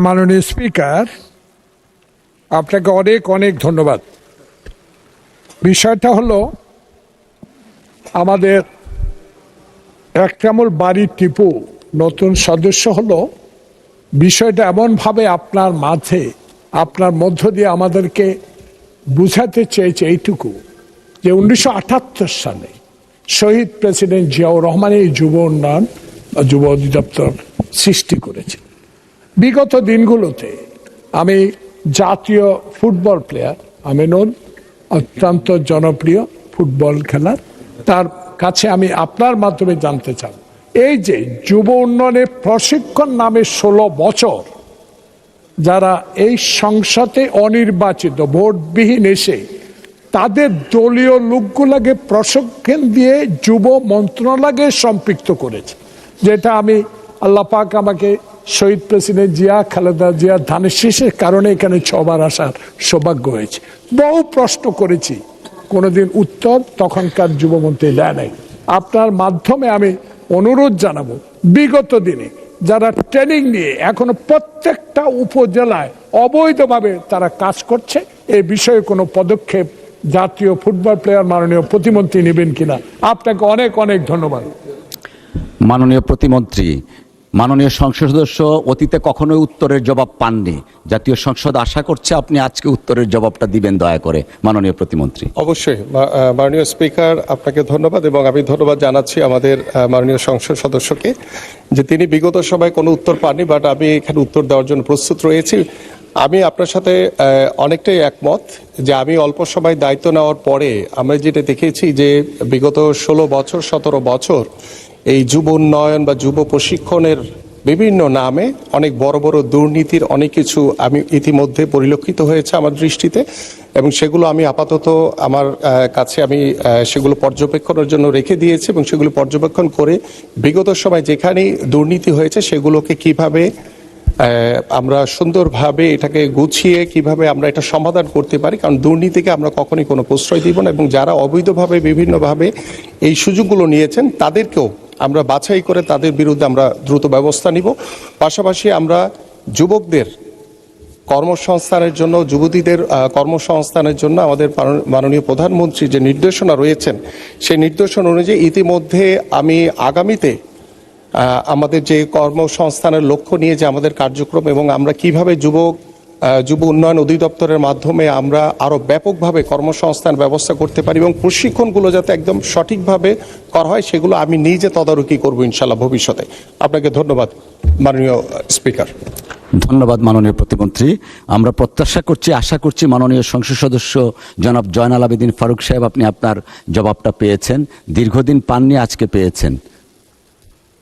মাননীয় স্পিকার, আপনাকে অনেক অনেক ধন্যবাদ। বিষয়টা হলো, আমাদের একরামুল বারী টিপু নতুন সদস্য হলো, বিষয়টা এমনভাবে আপনার মাঝে আপনার মধ্য দিয়ে আমাদেরকে বুঝাতে চেয়েছে এইটুকু যে 1978 সালে শহীদ প্রেসিডেন্ট জিয়াউর রহমান এই যুব উন্নয়ন যুব অধিদপ্তর সৃষ্টি করেছে। বিগত দিনগুলোতে আমি জাতীয় ফুটবল প্লেয়ার আমিনুল অত্যন্ত জনপ্রিয় ফুটবল খেলার, তার কাছে আমি আপনার মাধ্যমে জানতে চাই, এই যে যুব উন্নয়নের প্রশিক্ষণ নামে 16 বছর যারা এই সংসদে অনির্বাচিত ভোটবিহীন এসে তাদের দলীয় লোকগুলোকে প্রশিক্ষণ দিয়ে যুব মন্ত্রণালয়ে সম্পৃক্ত করেছে, যেটা আমি আল্লাহ পাক আমাকে শহীদ প্রেসিডেন্ট জিয়া খালেদা জিয়া ধানের শীষের কারণে এখানে 6 বার আসার সৌভাগ্য হয়েছে। বহু প্রশ্ন করেছি, কোনোদিন উত্তর তখনকার যুবমন্ত্রী দেয় নাই। আপনার মাধ্যমে আমি অনুরোধ জানাবো, বিগত দিনে যারা ট্রেনিং নিয়ে এখনো প্রত্যেকটা উপজেলায় অবৈধভাবে তারা কাজ করছে, এই বিষয়ে কোনো পদক্ষেপ জাতীয় ফুটবল প্লেয়ার মাননীয় প্রতিমন্ত্রী নেবেন কিনা। আপনাকে অনেক অনেক ধন্যবাদ। মাননীয় প্রতিমন্ত্রী, মাননীয় সংসদ সদস্য অতীতে কখনোই উত্তরের জবাব পাননি। জাতীয় সংসদ আশা করছে আপনি আজকে উত্তরের জবাবটা দিবেন দয়া করে। মাননীয় প্রতিমন্ত্রী। অবশ্যই মাননীয় স্পিকার, আপনাকে ধন্যবাদ এবং আমি ধন্যবাদ জানাচ্ছি আমাদের মাননীয় সংসদ সদস্যকে যে তিনি বিগত সময় কোনো উত্তর পাননি, বাট আমি এখানে উত্তর দেওয়ার জন্য প্রস্তুত রয়েছি। আমি আপনার সাথে অনেকটাই একমত যে আমি অল্প সময় দায়িত্ব নেওয়ার পরে আমরা যেটা দেখেছি যে বিগত 16 বছর 17 বছর এই যুব উন্নয়ন বা যুব প্রশিক্ষণের বিভিন্ন নামে অনেক বড় বড় দুর্নীতির অনেক কিছু আমি ইতিমধ্যে পরিলক্ষিত হয়েছে আমার দৃষ্টিতে, এবং সেগুলো আমি আপাতত আমার কাছে আমি সেগুলো পর্যবেক্ষণের জন্য রেখে দিয়েছি এবং সেগুলো পর্যবেক্ষণ করে বিগত সময় যেখানেই দুর্নীতি হয়েছে সেগুলোকে কিভাবে আমরা সুন্দরভাবে এটাকে গুছিয়ে কিভাবে আমরা এটা সমাধান করতে পারি, কারণ দুর্নীতিকে আমরা কখনোই কোনো প্রশ্রয় দিব না, এবং যারা অবৈধভাবে বিভিন্নভাবে এই সুযোগগুলো নিয়েছেন তাদেরকেও আমরা বাছাই করে তাদের বিরুদ্ধে আমরা দ্রুত ব্যবস্থা নিব। পাশাপাশি আমরা যুবকদের কর্মসংস্থানের জন্য, যুবতীদের কর্মসংস্থানের জন্য আমাদের মাননীয় প্রধানমন্ত্রী যে নির্দেশনা রয়েছেন সেই নির্দেশনা অনুযায়ী ইতিমধ্যে আমি আগামীতে আমাদের যে কর্মসংস্থানের লক্ষ্য নিয়ে যে আমাদের কার্যক্রম এবং আমরা কিভাবে যুব উন্নয়ন অধিদপ্তরের মাধ্যমে আমরা আরো ব্যাপকভাবে কর্মসংস্থান ব্যবস্থা করতে পারি এবং প্রশিক্ষণগুলো যাতে একদম সঠিকভাবে করা হয় সেগুলো আমি নিজে তদারকি করব ইনশাল্লাহ ভবিষ্যতে। আপনাকে ধন্যবাদ মাননীয় স্পিকার। ধন্যবাদ মাননীয় প্রতিমন্ত্রী। আমরা প্রত্যাশা করছি, আশা করছি মাননীয় সংসদ সদস্য জনাব জয়নাল আবেদিন ফারুক সাহেব আপনি আপনার জবাবটা পেয়েছেন, দীর্ঘদিন পাননি, আজকে পেয়েছেন।